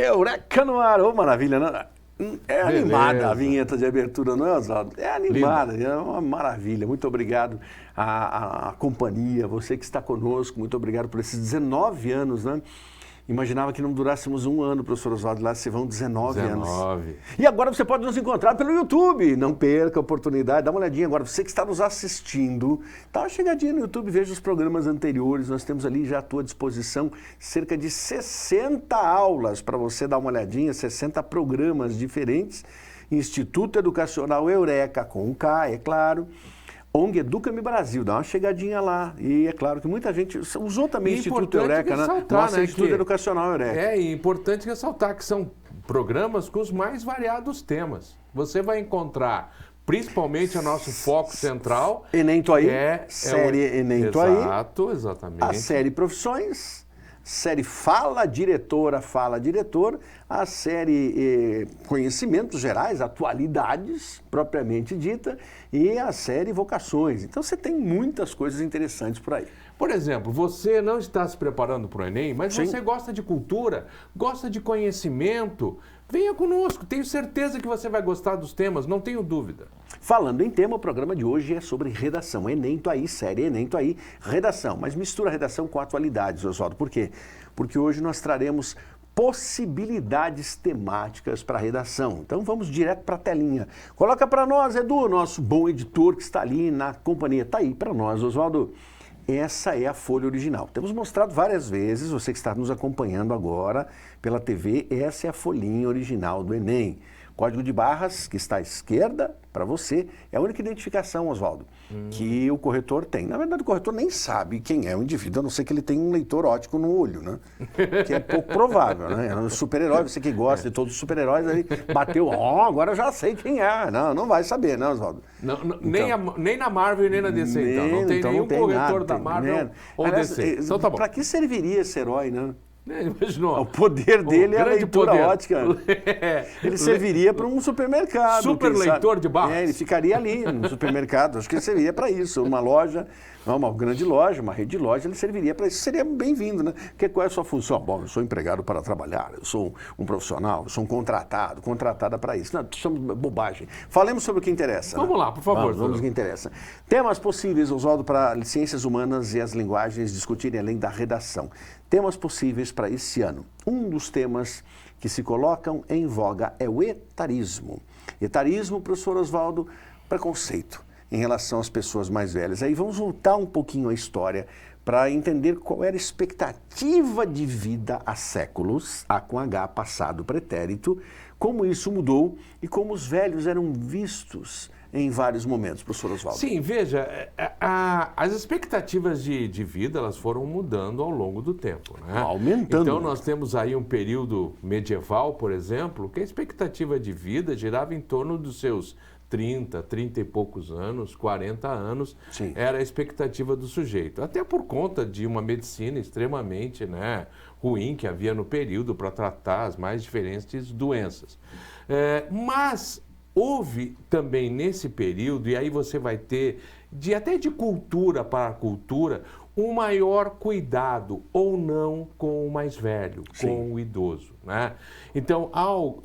Eureka no ar, ô maravilha, né? É animada Beleza. a vinheta de abertura, não é, Oswaldo? É animada, é uma maravilha. Muito obrigado à companhia, você que está conosco, muito obrigado por esses 19 anos, né? Imaginava que não durássemos um ano, professor Oswaldo, lá se vão 19 anos. E agora você pode nos encontrar pelo YouTube, não perca a oportunidade, dá uma olhadinha agora, você que está nos assistindo, dá uma chegadinha no YouTube, veja os programas anteriores, nós temos ali já à tua disposição cerca de 60 aulas para você dar uma olhadinha, 60 programas diferentes, Instituto Educacional Eureka, com K, é claro, ONG Educa-me Brasil, dá uma chegadinha lá. E é claro que muita gente usou também o Instituto Eureka, né? Nossa, Instituto Educacional Eureka. É importante ressaltar que são programas com os mais variados temas. Você vai encontrar, principalmente o nosso foco central... Enem Tuaí, série Enem Tuaí. Exato, exatamente. A série Profissões, série Fala Diretora, Fala Diretor, a série Conhecimentos Gerais, Atualidades, propriamente dita, e a série Vocações. Então você tem muitas coisas interessantes por aí. Por exemplo, você não está se preparando para o Enem, mas Sim. você gosta de cultura, gosta de conhecimento, venha conosco, tenho certeza que você vai gostar dos temas, não tenho dúvida. Falando em tema, o programa de hoje é sobre redação. Enem Tuaí, série Enem Tuaí, redação. Mas mistura redação com atualidades, Oswaldo. Por quê? Porque hoje nós traremos possibilidades temáticas para redação. Então vamos direto para a telinha. Coloca para nós, Edu, nosso bom editor que está ali na companhia. Está aí para nós, Oswaldo. Essa é a folha original. Temos mostrado várias vezes, você que está nos acompanhando agora pela TV, essa é a folhinha original do Enem. Código de barras, que está à esquerda, para você, é a única identificação, Oswaldo, que o corretor tem. Na verdade, o corretor nem sabe quem é o indivíduo, a não ser que ele tenha um leitor óptico no olho, né? Que é pouco provável, né? É um super-herói, você que gosta de todos os super-heróis, aí bateu, agora eu já sei quem é. Não vai saber, né, Oswaldo? Nem na Marvel nem na DC, então. Não tem nenhum corretor da Marvel ou DC. Então tá bom. Para que serviria esse herói, né? Imaginou. O poder dele é a leitura poder. ótica. Ele serviria para um supermercado. Super leitor de barras. Ele ficaria ali no supermercado. Acho que ele serviria para isso. Uma loja, uma grande loja, uma rede de loja, ele serviria para isso. Seria bem-vindo, né? Porque qual é a sua função? Bom, eu sou empregado para trabalhar, eu sou um profissional, eu sou um contratada para isso. Não, somos bobagem. Falemos sobre o que interessa. Vamos lá, por favor. Vamos ao que interessa. Temas possíveis, Oswaldo, para ciências humanas e as linguagens discutirem além da redação. Temas possíveis para esse ano. Um dos temas que se colocam em voga é o etarismo. Etarismo, professor Oswaldo, preconceito em relação às pessoas mais velhas. Aí vamos voltar um pouquinho à história para entender qual era a expectativa de vida há séculos, A com H, passado pretérito, como isso mudou e como os velhos eram vistos em vários momentos, professor Oswaldo. Sim, veja, as expectativas de vida elas foram mudando ao longo do tempo, né? Aumentando. Então nós temos aí um período medieval, por exemplo, que a expectativa de vida girava em torno dos seus 30 e poucos anos, 40 anos, Sim. Era a expectativa do sujeito. Até por conta de uma medicina extremamente ruim que havia no período para tratar as mais diferentes doenças. Mas houve também nesse período, e aí você vai ter, até de cultura para cultura, um maior cuidado ou não com o mais velho, Sim. com o idoso, né? Então,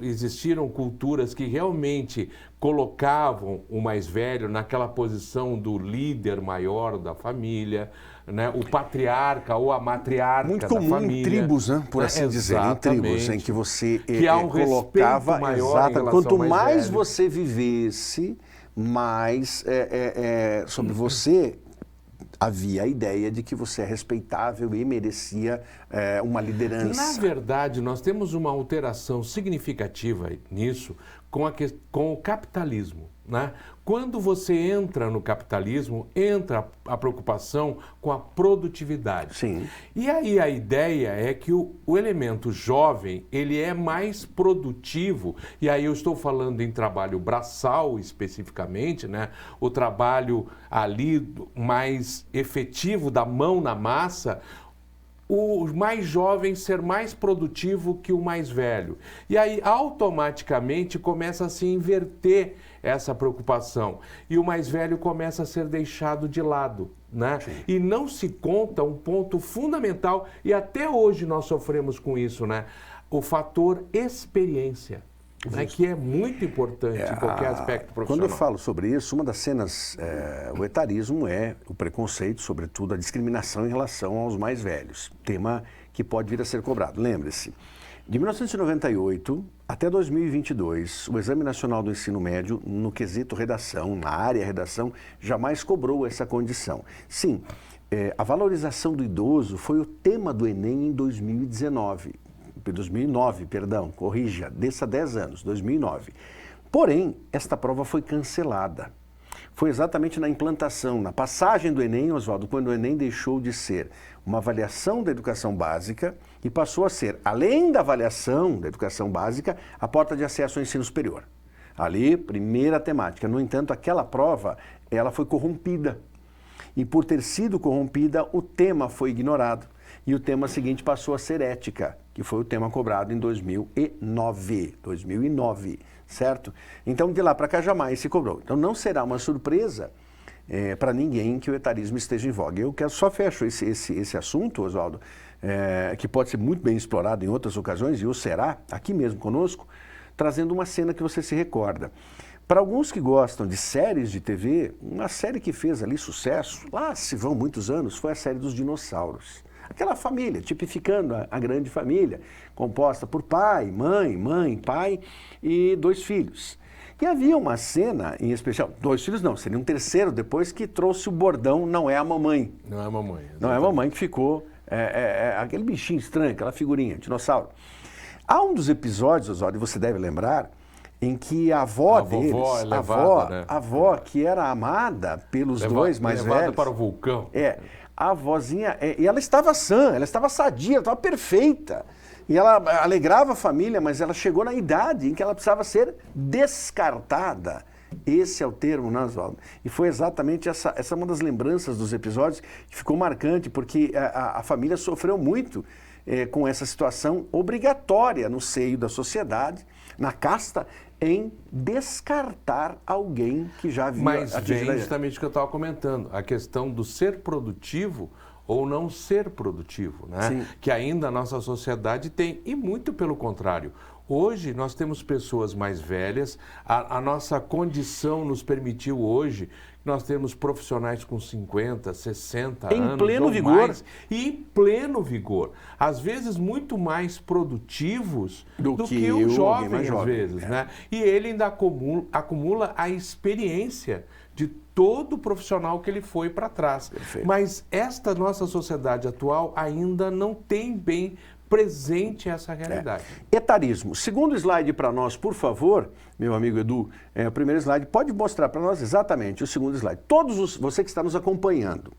existiram culturas que realmente colocavam o mais velho naquela posição do líder maior da família, né? O patriarca ou a matriarca muito da comum família. Em tribos, né? Por assim dizer, em tribos em que você que há um colocava maior quanto mais velho. você vivesse, mais sobre você havia a ideia de que você é respeitável e merecia uma liderança. Na verdade, nós temos uma alteração significativa nisso com o capitalismo, né? Quando você entra no capitalismo, entra a preocupação com a produtividade. Sim. E aí a ideia é que o elemento jovem, ele é mais produtivo, e aí eu estou falando em trabalho braçal especificamente, né? O trabalho ali mais efetivo da mão na massa, o mais jovem ser mais produtivo que o mais velho. E aí, automaticamente, começa a se inverter essa preocupação. E o mais velho começa a ser deixado de lado, né? E não se conta um ponto fundamental, e até hoje nós sofremos com isso, né? O fator experiência. Né, que é muito importante em qualquer aspecto profissional. Quando eu falo sobre isso, uma das cenas, o etarismo é o preconceito, sobretudo a discriminação em relação aos mais velhos, tema que pode vir a ser cobrado. Lembre-se, de 1998 até 2022, o Exame Nacional do Ensino Médio, no quesito redação, na área redação, jamais cobrou essa condição. Sim, a valorização do idoso foi o tema do Enem em 2009. 2009, perdão, corrija, desça 10 anos, 2009. Porém, esta prova foi cancelada. Foi exatamente na implantação, na passagem do Enem, Oswaldo, quando o Enem deixou de ser uma avaliação da educação básica e passou a ser, além da avaliação da educação básica, a porta de acesso ao ensino superior. Ali, primeira temática. No entanto, aquela prova, ela foi corrompida. E por ter sido corrompida, o tema foi ignorado. E o tema seguinte passou a ser ética, que foi o tema cobrado em 2009, certo? Então, de lá para cá, jamais se cobrou. Então, não será uma surpresa para ninguém que o etarismo esteja em voga. Eu só fecho esse assunto, Oswaldo, que pode ser muito bem explorado em outras ocasiões, e o será, aqui mesmo conosco, trazendo uma cena que você se recorda. Para alguns que gostam de séries de TV, uma série que fez ali sucesso, lá se vão muitos anos, foi a série dos dinossauros. Aquela família, tipificando a grande família, composta por pai, mãe, pai e 2 filhos. E havia uma cena em especial, 2 filhos não, seria um terceiro depois que trouxe o bordão, não é a mamãe. Não é a mamãe. Exatamente. Não é a mamãe que ficou, aquele bichinho estranho, aquela figurinha, dinossauro. Há um dos episódios, Oswaldo, você deve lembrar, em que a avó deles, a avó que era amada pelos dois mais velhos. Levada para o vulcão. A avózinha, e ela estava sã, ela estava sadia, ela estava perfeita. E ela alegrava a família, mas ela chegou na idade em que ela precisava ser descartada. Esse é o termo, né, Oswaldo? E foi exatamente essa uma das lembranças dos episódios que ficou marcante, porque a família sofreu muito com essa situação obrigatória no seio da sociedade, na casta, em descartar alguém que já havia... Mas vem justamente o que eu estava comentando, a questão do ser produtivo ou não ser produtivo, né? Sim. Que ainda a nossa sociedade tem, e muito pelo contrário. Hoje nós temos pessoas mais velhas, a nossa condição nos permitiu hoje, nós temos profissionais com 50, 60 anos em pleno ou vigor. mais, e em pleno vigor. Às vezes muito mais produtivos do que o jovem, às vezes, né? E ele ainda acumula a experiência de todo o profissional que ele foi para trás. Perfeito. Mas esta nossa sociedade atual ainda não tem bem presente essa realidade. Etarismo. Segundo slide para nós, por favor, meu amigo Edu, o primeiro slide, pode mostrar para nós exatamente o segundo slide. Você que está nos acompanhando,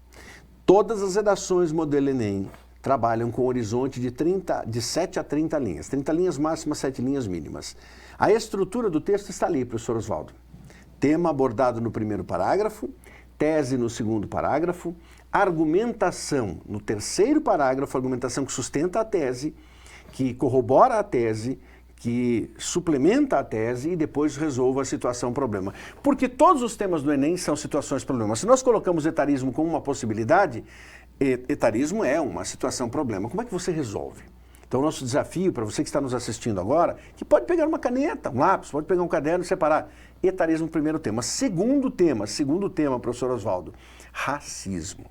todas as redações modelo Enem trabalham com um horizonte de 7 a 30 linhas. 30 linhas máximas, 7 linhas mínimas. A estrutura do texto está ali, professor Oswaldo. Tema abordado no primeiro parágrafo, tese no segundo parágrafo, argumentação no terceiro parágrafo, argumentação que sustenta a tese, que corrobora a tese, que suplementa a tese e depois resolve a situação problema. Porque todos os temas do Enem são situações problema. Se nós colocamos etarismo como uma possibilidade, etarismo é uma situação problema. Como é que você resolve? Então, o nosso desafio para você que está nos assistindo agora, que pode pegar uma caneta, um lápis, pode pegar um caderno e separar. Etarismo, primeiro tema. Segundo tema, professor Oswaldo, racismo.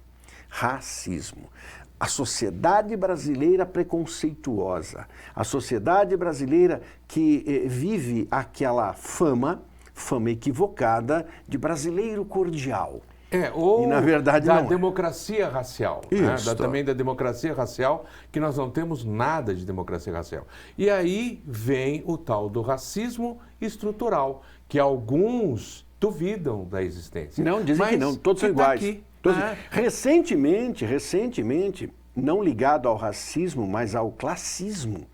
A sociedade brasileira preconceituosa, a sociedade brasileira que vive aquela fama equivocada de brasileiro cordial. Ou e, na verdade, da não democracia racial. Isso. Né? Também da democracia racial, que nós não temos nada de democracia racial. E aí vem o tal do racismo estrutural, que alguns duvidam da existência. Não, dizem que não, todos são iguais. Aqui. Recentemente, não ligado ao racismo, mas ao classismo,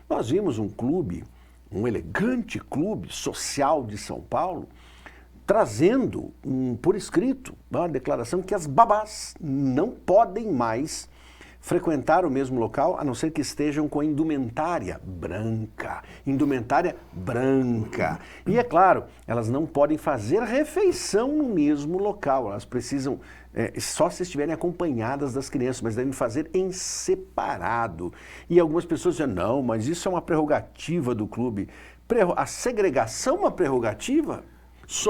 nós vimos um clube, um elegante clube social de São Paulo, trazendo por escrito uma declaração que as babás não podem mais frequentar o mesmo local, a não ser que estejam com indumentária branca. Indumentária branca. E é claro, elas não podem fazer refeição no mesmo local. Elas precisam, só se estiverem acompanhadas das crianças, mas devem fazer em separado. E algumas pessoas dizem, não, mas isso é uma prerrogativa do clube. A segregação é uma prerrogativa?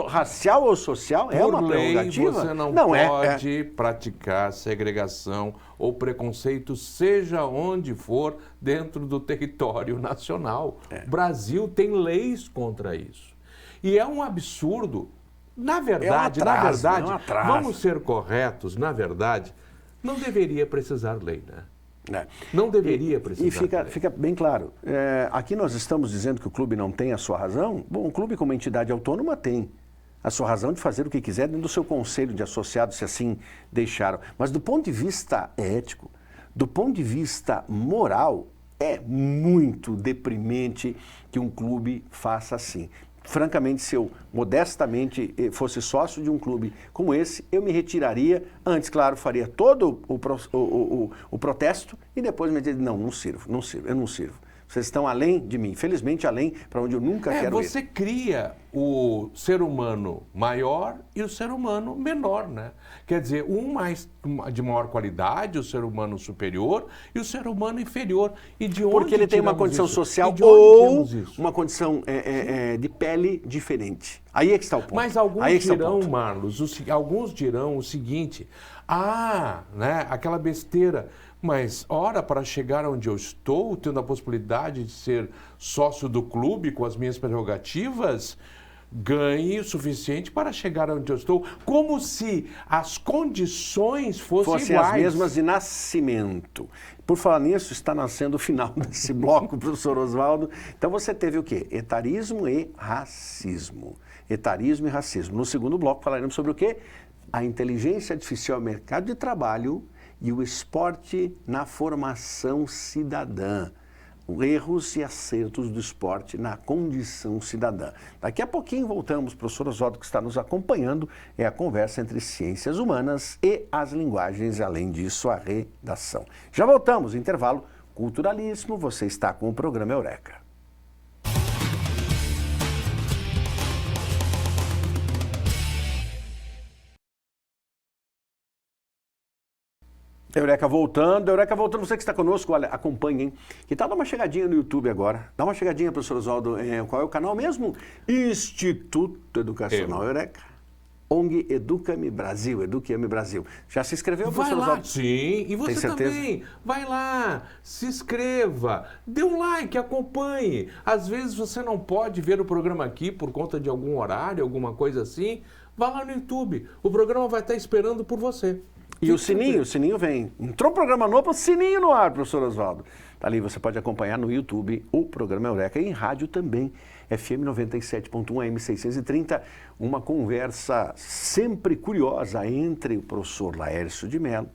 Racial ou social é uma prerrogativa? Você não pode praticar segregação ou preconceito, seja onde for, dentro do território nacional. O Brasil tem leis contra isso. E é um absurdo. Na verdade, vamos ser corretos, na verdade, não deveria precisar lei, né? Não deveria precisar. E fica bem claro, aqui nós estamos dizendo que o clube não tem a sua razão. Bom, o clube como entidade autônoma tem a sua razão de fazer o que quiser dentro do seu conselho de associados, se assim deixaram. Mas do ponto de vista ético, do ponto de vista moral, é muito deprimente que um clube faça assim. Francamente, se eu modestamente fosse sócio de um clube como esse, eu me retiraria. Antes, claro, faria todo o protesto e depois me diria, não sirvo, eu não sirvo. Vocês estão além de mim, infelizmente além para onde eu nunca quero ir. Você cria o ser humano maior e o ser humano menor, né? Quer dizer, de maior qualidade, o ser humano superior e o ser humano inferior. E de onde porque ele tem uma condição isso? social ou uma condição de pele diferente. Aí é que está o ponto. Mas alguns dirão, Marlos, alguns dirão o seguinte, né, aquela besteira. Mas, ora, para chegar onde eu estou, tendo a possibilidade de ser sócio do clube com as minhas prerrogativas, ganhe o suficiente para chegar onde eu estou, como se as condições fossem iguais. As mesmas de nascimento. Por falar nisso, está nascendo o final desse bloco, professor Oswaldo. Então você teve o quê? Etarismo e racismo. Etarismo e racismo. No segundo bloco falaremos sobre o quê? A inteligência artificial, mercado de trabalho e o esporte na formação cidadã. Erros e acertos do esporte na condição cidadã. Daqui a pouquinho voltamos, professor Oswaldo, que está nos acompanhando, é a conversa entre ciências humanas e as linguagens, além disso, a redação. Já voltamos, intervalo culturalíssimo, você está com o programa Eureka. Eureka voltando, você que está conosco, olha, acompanhe, hein? Que tal dar uma chegadinha no YouTube agora? Dá uma chegadinha, professor Oswaldo, qual é o canal mesmo? Instituto Educacional Eureka. ONG Educa-me Brasil, Eduque-me Brasil. Já se inscreveu, professor Oswaldo? Sim, e você também. Vai lá, se inscreva, dê um like, acompanhe. Às vezes você não pode ver o programa aqui por conta de algum horário, alguma coisa assim. Vá lá no YouTube, o programa vai estar esperando por você. E o sininho vem. Entrou um programa novo, sininho no ar, professor Oswaldo. Tá ali, você pode acompanhar no YouTube o programa Eureka e em rádio também, FM 97.1 AM 630, uma conversa sempre curiosa entre o professor Laércio de Mello,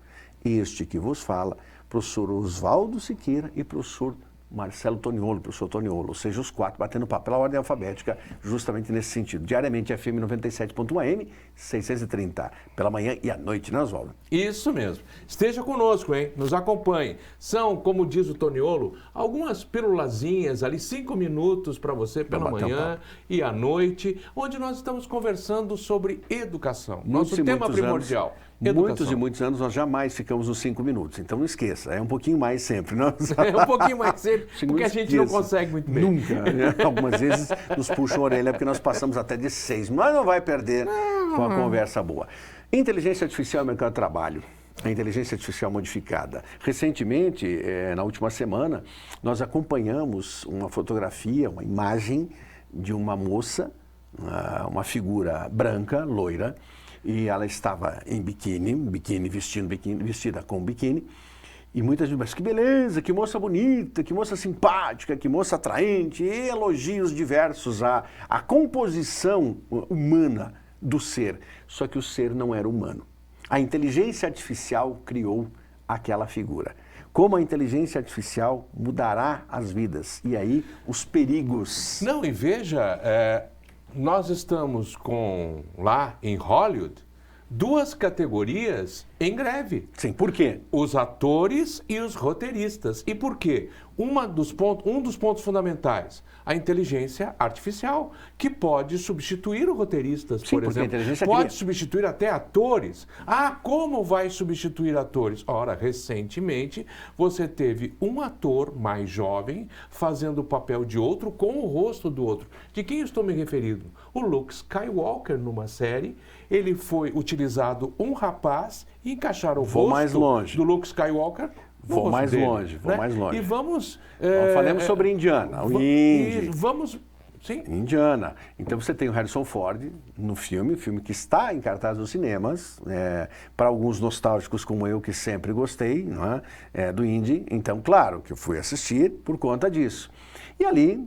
este que vos fala, professor Oswaldo Siqueira e professor Marcelo Toniolo, professor Toniolo, ou seja, os quatro batendo papo pela ordem alfabética, justamente nesse sentido. Diariamente, FM 97.1 AM, 630, pela manhã e à noite, né, Oswaldo? Isso mesmo. Esteja conosco, hein? Nos acompanhe. São, como diz o Toniolo, algumas pílulazinhas ali, 5 minutos para você pela manhã e à noite, onde nós estamos conversando sobre educação. Nosso tema primordial. Muitos e muitos anos nós jamais ficamos nos 5 minutos, então não esqueça, é um pouquinho mais sempre. Não? É um pouquinho mais sempre, porque a gente não consegue muito bem. Nunca. Algumas vezes nos puxam a orelha porque nós passamos até de 6, mas não vai perder com a conversa boa. Inteligência artificial no mercado de trabalho. A inteligência artificial modificada. Recentemente, na última semana, nós acompanhamos uma fotografia, uma imagem de uma moça, uma figura branca, loira, e ela estava em biquíni, vestida com biquíni, e muita gente, mas que beleza, que moça bonita, que moça simpática, que moça atraente, e elogios diversos à composição humana do ser. Só que o ser não era humano. A inteligência artificial criou aquela figura. Como a inteligência artificial mudará as vidas, e aí os perigos. Não, e veja, nós estamos com, lá em Hollywood, 2 categorias em greve. Sim, por quê? Os atores e os roteiristas. E por quê? Um dos pontos fundamentais, a inteligência artificial, que pode substituir os roteiristas, Sim, por porque a exemplo. inteligência Pode cria. substituir até atores. Ah, como vai substituir atores? Ora, recentemente, você teve um ator mais jovem fazendo o papel de outro com o rosto do outro. De quem eu estou me referindo? O Luke Skywalker, numa série, ele foi utilizado um rapaz e encaixaram o Vou rosto mais longe. do Luke Skywalker. Vou mais longe, vou mais longe. E vamos... Falemos sobre Indiana, o E Indy. vamos... Sim. Indiana. Então você tem o Harrison Ford no filme que está em cartaz nos cinemas, para alguns nostálgicos como eu, que sempre gostei, não é? Do Indy. Então, claro, que eu fui assistir por conta disso. E ali,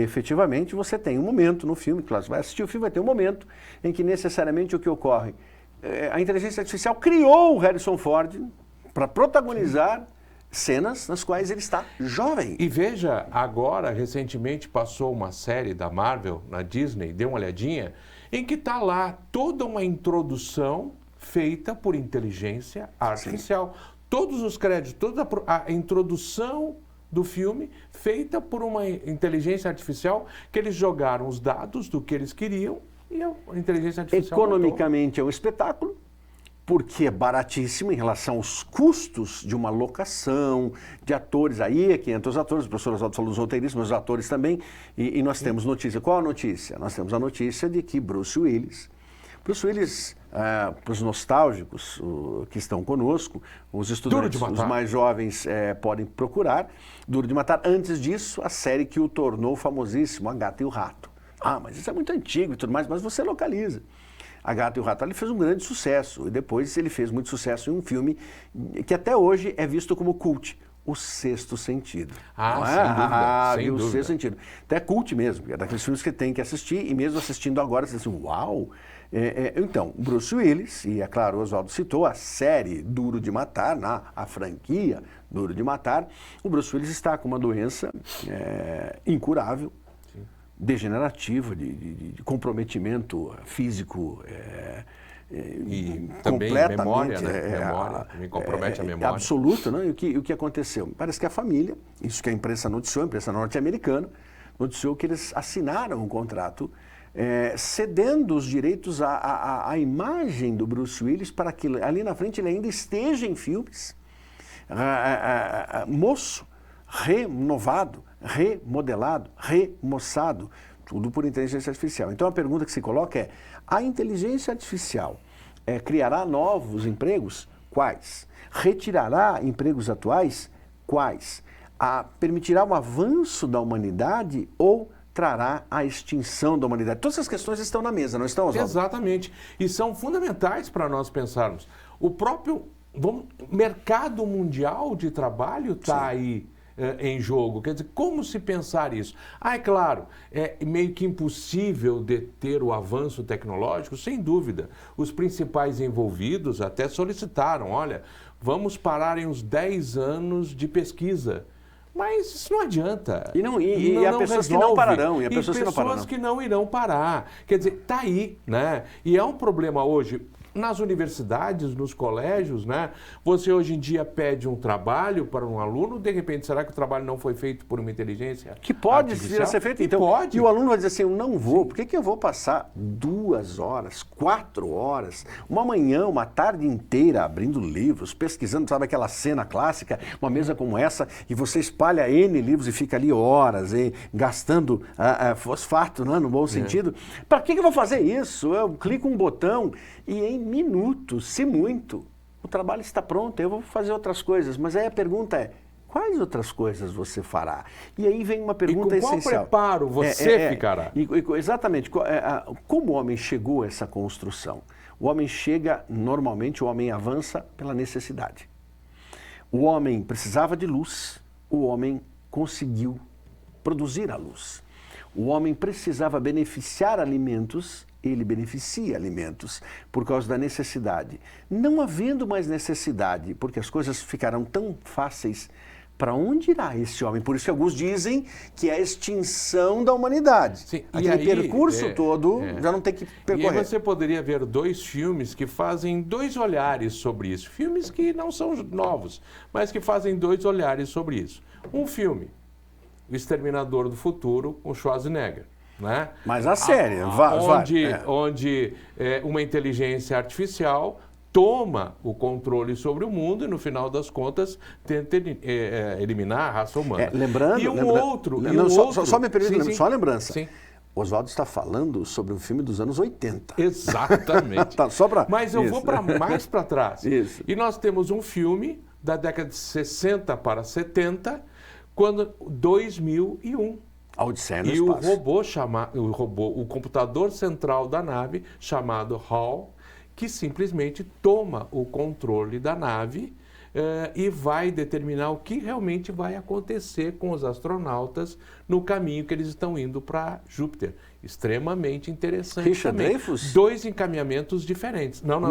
efetivamente, você tem um momento no filme, claro, você vai assistir o filme, vai ter um momento em que necessariamente o que ocorre, a inteligência artificial criou o Harrison Ford para protagonizar cenas nas quais ele está jovem. E veja, agora, recentemente passou uma série da Marvel na Disney, dê uma olhadinha, em que está lá toda uma introdução feita por inteligência artificial. Sim. Todos os créditos, toda a introdução do filme feita por uma inteligência artificial, que eles jogaram os dados do que eles queriam e a inteligência artificial economicamente é um espetáculo, porque é baratíssimo em relação aos custos de uma locação, de atores. Aí é que entram os atores, o professor Oswaldo falou dos roteiristas, mas os atores também. E nós temos notícia. Qual a notícia? Nós temos a notícia de que Bruce Willis, para os nostálgicos que estão conosco, os estudantes, os mais jovens podem procurar, Duro de Matar. Antes disso, a série que o tornou famosíssimo, A Gata e o Rato. Ah, mas isso é muito antigo e tudo mais, mas você localiza. A Gata e o Rato, ele fez um grande sucesso, e depois ele fez muito sucesso em um filme que até hoje é visto como cult, O Sexto Sentido. Sem dúvida. O Sexto Sentido. Até cult mesmo, é daqueles filmes que tem que assistir, e mesmo assistindo agora, você diz assim, uau! Então, Bruce Willis, e é claro, o Oswaldo citou a série Duro de Matar, a franquia Duro de Matar, o Bruce Willis está com uma doença incurável, degenerativa, de comprometimento físico e também completamente, memória, né? Memória, também compromete a memória. Absoluta, né? E o que aconteceu? Parece que a família, isso que a imprensa noticiou, a imprensa norte-americana, noticiou que eles assinaram um contrato cedendo os direitos à imagem do Bruce Willis para que ali na frente ele ainda esteja em filmes, moço, renovado, remodelado, remoçado, tudo por inteligência artificial. Então a pergunta que se coloca é, a inteligência artificial criará novos empregos? Quais? Retirará empregos atuais? Quais? Permitirá o avanço da humanidade ou trará a extinção da humanidade? Todas essas questões estão na mesa, não estão, Oswaldo? Exatamente. E são fundamentais para nós pensarmos. O próprio mercado mundial de trabalho está aí em jogo. Quer dizer, como se pensar isso? É claro, é meio que impossível deter o avanço tecnológico, sem dúvida. Os principais envolvidos até solicitaram, olha, vamos parar em uns 10 anos de pesquisa. Mas isso não adianta. E há pessoas que não pararão. E há pessoas que não irão parar. Quer dizer, está aí, né? E é um problema hoje. Nas universidades, nos colégios, né? Você hoje em dia pede um trabalho para um aluno, de repente, será que o trabalho não foi feito por uma inteligência que pode vir a ser feito? Então, pode. E o aluno vai dizer assim, eu não vou. Por que eu vou passar 2 horas, 4 horas, uma manhã, uma tarde inteira abrindo livros, pesquisando, sabe aquela cena clássica, uma mesa como essa, e você espalha N livros e fica ali horas, gastando fosfato, né, no bom sentido. Para que eu vou fazer isso? Eu clico um botão e em minutos, se muito, o trabalho está pronto, eu vou fazer outras coisas. Mas aí a pergunta é, quais outras coisas você fará? E aí vem uma pergunta essencial. Qual preparo você ficará? Exatamente. Como o homem chegou a essa construção? O homem chega, normalmente, o homem avança pela necessidade. O homem precisava de luz, o homem conseguiu produzir a luz. O homem precisava beneficiar alimentos, ele beneficia alimentos por causa da necessidade. Não havendo mais necessidade, porque as coisas ficaram tão fáceis para onde irá esse homem? Por isso que alguns dizem que é a extinção da humanidade. Sim, Aquele percurso todo já não tem que percorrer. E aí você poderia ver 2 filmes que fazem 2 olhares sobre isso. Filmes que não são novos, mas que fazem 2 olhares sobre isso. Um filme, O Exterminador do Futuro, com Schwarzenegger. Né? Mas a série, onde uma inteligência artificial toma o controle sobre o mundo e, no final das contas, tenta eliminar a raça humana. Só me permite, só uma lembrança. Sim. Oswaldo está falando sobre um filme dos anos 80. Exatamente. Tá, Mas eu vou mais para trás. Isso. E nós temos um filme da década de 60 para 70, quando 2001. A Odisseia no e espaço. o computador central da nave, chamado HAL, que simplesmente toma o controle da nave e vai determinar o que realmente vai acontecer com os astronautas no caminho que eles estão indo para Júpiter. Extremamente interessante. Richard Dreyfuss? 2 encaminhamentos diferentes. Não.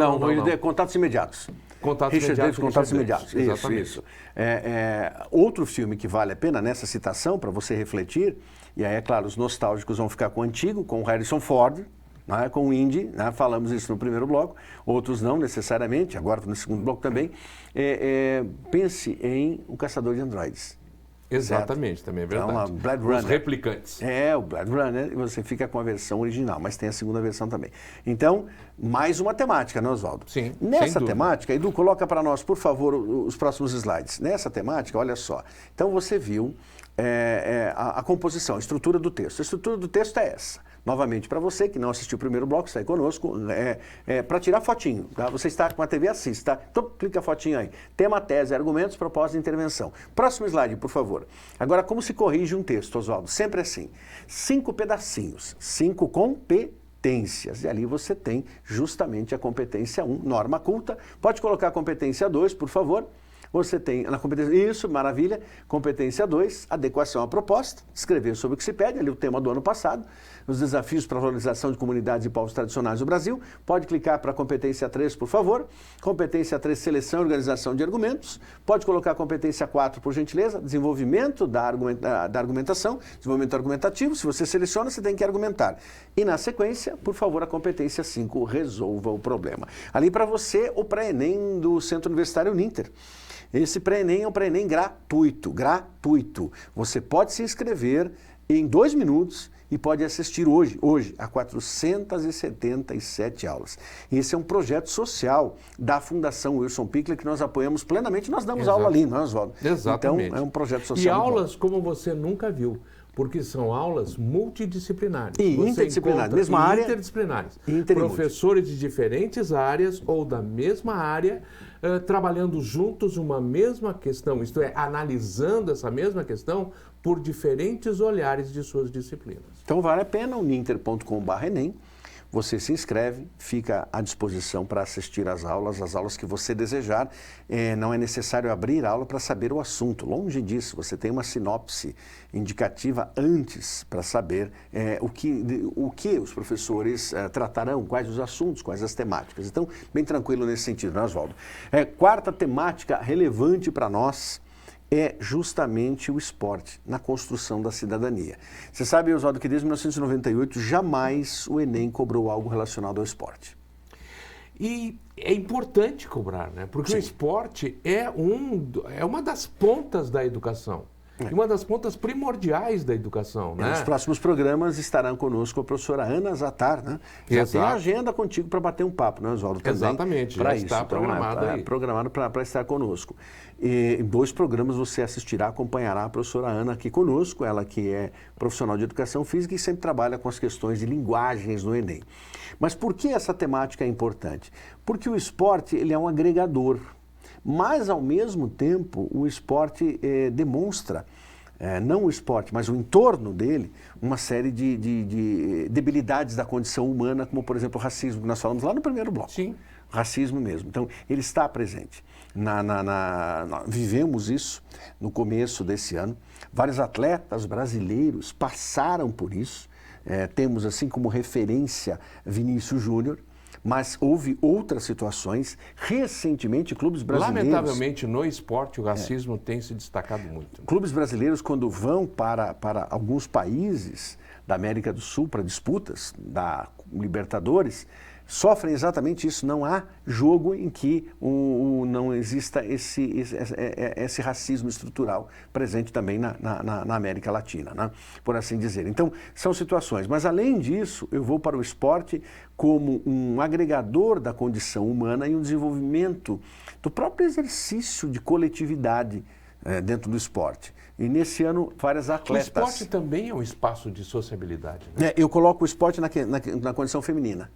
Contatos imediatos. Contatos imediatos. Exatamente. Isso. Outro filme que vale a pena nessa citação, para você refletir, e aí, é claro, os nostálgicos vão ficar com o antigo, com o Harrison Ford, né, com o Indy, né, falamos isso no primeiro bloco, outros não necessariamente, agora no segundo bloco também. Pense em O Caçador de Androides. Exatamente, certo? Também é verdade. Então, Blade Runner. Os replicantes. O Blade Runner, e você fica com a versão original, mas tem a segunda versão também. Então, mais uma temática, né, Oswaldo? Sim, Nessa temática, Edu, coloca para nós, por favor, os próximos slides. Nessa temática, olha só. Então, você viu a composição, a estrutura do texto. A estrutura do texto é essa. Novamente, para você que não assistiu o primeiro bloco, está aí conosco, para tirar fotinho. Tá? Você está com a TV, assista. Tá? Então, clica a fotinho aí. Tema, tese, argumentos, propósito de intervenção. Próximo slide, por favor. Agora, como se corrige um texto, Oswaldo? Sempre assim. 5 pedacinhos, 5 competências. E ali você tem justamente a competência 1, norma culta. Pode colocar a competência 2, por favor. Você tem na competência, isso, maravilha. Competência 2, adequação à proposta, escrever sobre o que se pede, ali o tema do ano passado, os desafios para a valorização de comunidades e povos tradicionais do Brasil. Pode clicar para a competência 3, por favor. Competência 3, seleção e organização de argumentos. Pode colocar a competência 4, por gentileza, desenvolvimento da argumentação, desenvolvimento argumentativo. Se você seleciona, você tem que argumentar. E na sequência, por favor, a competência 5, resolva o problema. Ali para você, o pré-ENEM do Centro Universitário Uninter. Esse pré-ENEM é um pré-ENEM gratuito. Você pode se inscrever em 2 minutos e pode assistir hoje a 477 aulas. Esse é um projeto social da Fundação Wilson Pickler que nós apoiamos plenamente. Nós damos aula ali, não é, Oswaldo? Exatamente. Então, é um projeto social. E aulas como você nunca viu. Porque são aulas multidisciplinares. E interdisciplinares, mesma área. Interdisciplinares. Professores de diferentes áreas ou da mesma área, trabalhando juntos uma mesma questão, isto é, analisando essa mesma questão por diferentes olhares de suas disciplinas. Então vale a pena, uninter.com/enem. Você se inscreve, fica à disposição para assistir às aulas que você desejar. Não é necessário abrir a aula para saber o assunto. Longe disso, você tem uma sinopse indicativa antes para saber o que os professores tratarão, quais os assuntos, quais as temáticas. Então, bem tranquilo nesse sentido, né, Oswaldo? Quarta temática relevante para nós é justamente o esporte na construção da cidadania. Você sabe, Oswaldo, que desde 1998 jamais o Enem cobrou algo relacionado ao esporte. E é importante cobrar, né? Porque Sim. O esporte é uma das pontas da educação. E uma das pontas primordiais da educação, né? Nos próximos programas estarão conosco a professora Ana Zatar, né? Já tem a agenda contigo para bater um papo, né, Oswaldo? Exatamente, já está programado aí. Programado para estar conosco. E em 2 programas você assistirá, acompanhará a professora Ana aqui conosco, ela que é profissional de educação física e sempre trabalha com as questões de linguagens no Enem. Mas por que essa temática é importante? Porque o esporte ele é um agregador. Mas, ao mesmo tempo, o esporte demonstra, não o esporte, mas o entorno dele, uma série de debilidades da condição humana, como, por exemplo, o racismo, que nós falamos lá no primeiro bloco. Sim. Racismo mesmo. Então, ele está presente. Vivemos isso no começo desse ano. Vários atletas brasileiros passaram por isso. Temos, assim como referência, Vinícius Júnior. Mas houve outras situações, recentemente, clubes brasileiros... Lamentavelmente, no esporte, o racismo tem se destacado muito. Clubes brasileiros, quando vão para alguns países da América do Sul para disputas da Libertadores, sofrem exatamente isso. Não há jogo em que não exista esse racismo estrutural presente também na América Latina, né? Por assim dizer. Então, são situações. Mas, além disso, eu vou para o esporte como um agregador da condição humana e um desenvolvimento do próprio exercício de coletividade dentro do esporte. E nesse ano, várias atletas... O esporte também é um espaço de sociabilidade, né? Eu coloco o esporte na condição feminina.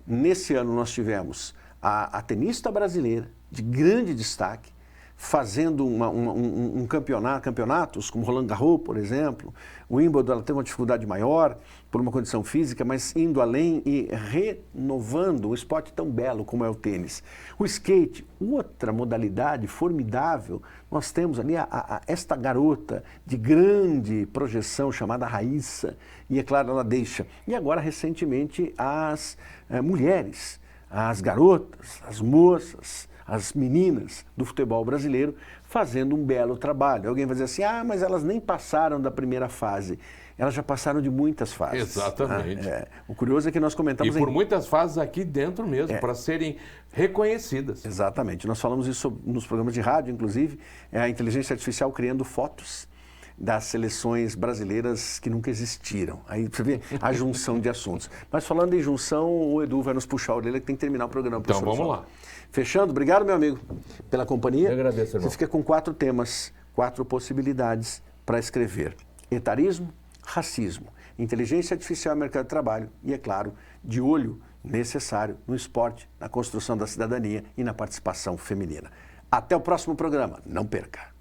Nesse ano nós tivemos a tenista brasileira, de grande destaque, fazendo campeonatos, como Roland Garros, por exemplo. O Wimbledon, ela teve uma dificuldade maior por uma condição física, mas indo além e renovando um esporte tão belo como é o tênis. O skate, outra modalidade formidável, nós temos ali esta garota de grande projeção chamada Raíssa, e é claro, ela deixa. E agora, recentemente, as mulheres, as garotas, as moças, as meninas do futebol brasileiro fazendo um belo trabalho. Alguém vai dizer assim, mas elas nem passaram da primeira fase. Elas já passaram de muitas fases. Exatamente. O curioso é que nós comentamos... E por muitas fases aqui dentro mesmo, para serem reconhecidas. Exatamente. Nós falamos isso nos programas de rádio, inclusive, a inteligência artificial criando fotos das seleções brasileiras que nunca existiram. Aí você vê a junção de assuntos. Mas falando em junção, o Edu vai nos puxar a orelha que tem que terminar o programa. Então vamos lá. Fechando, obrigado, meu amigo, pela companhia. Eu agradeço, irmão. Você fica com 4 temas, 4 possibilidades para escrever. Etarismo, racismo, inteligência artificial e mercado de trabalho e, é claro, de olho necessário no esporte, na construção da cidadania e na participação feminina. Até o próximo programa. Não perca!